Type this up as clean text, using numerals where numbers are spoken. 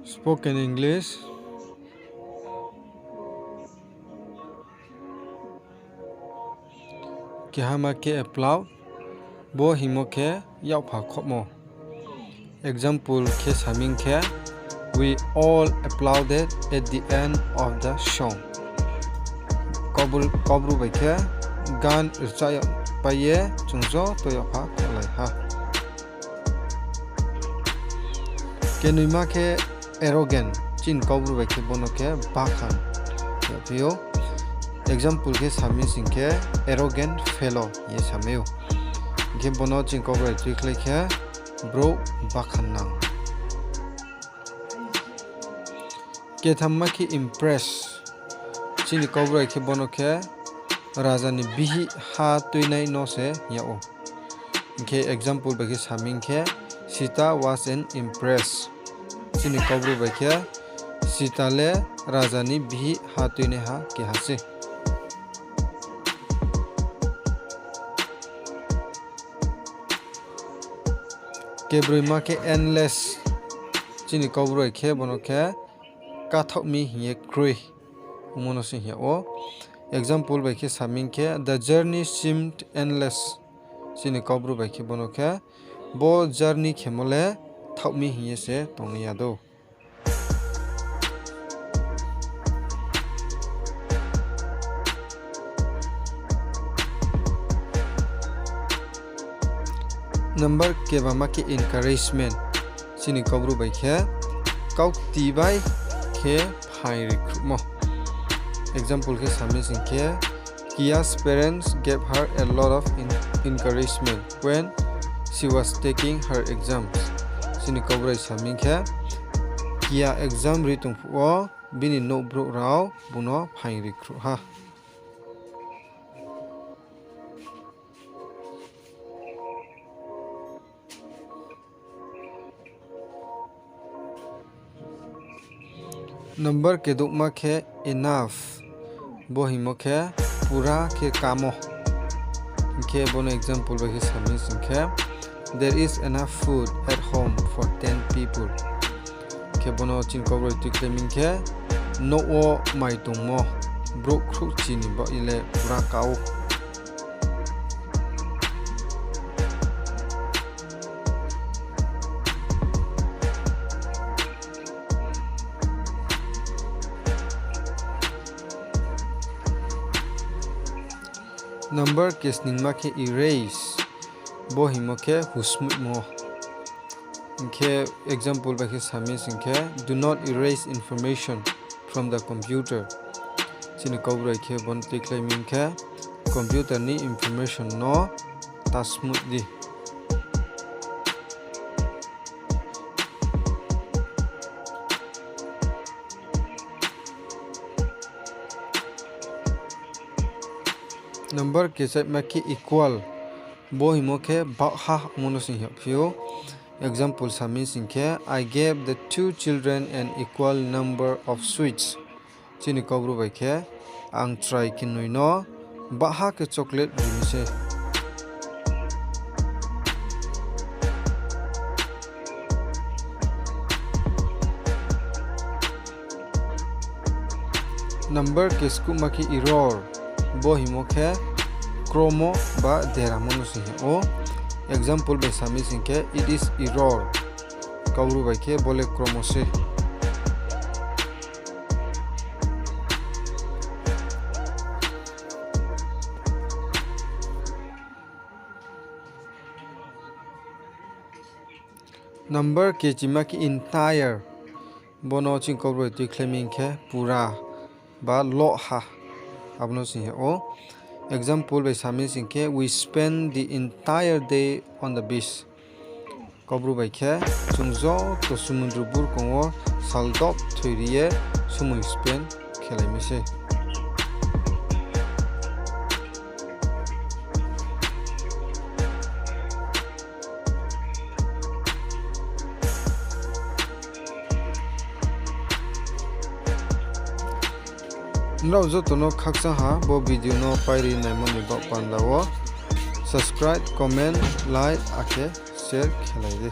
Spoken English. Keha ma ke applaud. Bo himo ke yau pha khopmo. Example ke saming ke. We all applauded at the end of the song. Kobru bai ke gan irchaya paye chungjo toya pha khlai ha. Kenui ke arrogant chin kobru bai ke bono ke bakhan. Yapio. Example ke sami singke arrogant fellow ye sameu. Ke bono chin kobru khlai ke Brouh Bakhan nang. Ke thamma ki Empress chini kobru ke bono ke Raja ni bihih ha tuinai no se yao. Ke example bai ke saming ke Sita was an empress. Chini kobru bai ke Sita le Raja ni bihih ha tuinai ha keha se. Ke brima ke endless chini kobru ke bono ke kathok mi ye khruh umono se yao. Example bai ke saming ke the journey seemed endless chini kobru bai ke bono ke bo journey khemole thok mi ye se tongya do. Number ke bama ke encouragement chini kobru bai ke kaukti bai ke phaing recruitmo. Example ke sami singke Keya's parents gave her a lot of encouragement when she was taking her exams. Chini kobru sami ke Keya exam ritung phuh bini Nouh Brouh rao buno phaing recruit ha. Number ke dukma ke enough bo himo ke Pura ke kamo. Ke bono example bai ke sami singke there is enough food at home for 10 people. Ke bono chin kobru claiming ke Nouh mai tongmo Brouh khrouhchi ni bo ile Pura kau. Number ke snung ke erase bo himo ke Husmoih mo. Ke example bai ke sami singke do not erase information from the computer. Chini kobru ke bon claiming ke computer ni information no tasmut di. Number ke set ke equal bo himo ke Bauhha mono sing yapio. Example sami singke I gave the two children an equal number of sweets. Chini kobru bai ke ang try kinui no Bauhha ke chocolate rimise. Number ke skuma ke error bo himo ke chongmo ba dera mono sing o. Example bai sami singke it is error kobru bai ke bole chongmo se. Number ke chima ke entire bono chin kobru claiming ke Pura ba loha abno sing o. Example bai sami singke we spend the entire day on the beach. Kobru bai ke chungjo to sumundru bur kongo saldop thoiriye smoih spend khlai mise. Nrau Joto no khakchang ha bo video no pairi naimoni ba pandao. Subscribe, comment, like, akhe, share khlai de.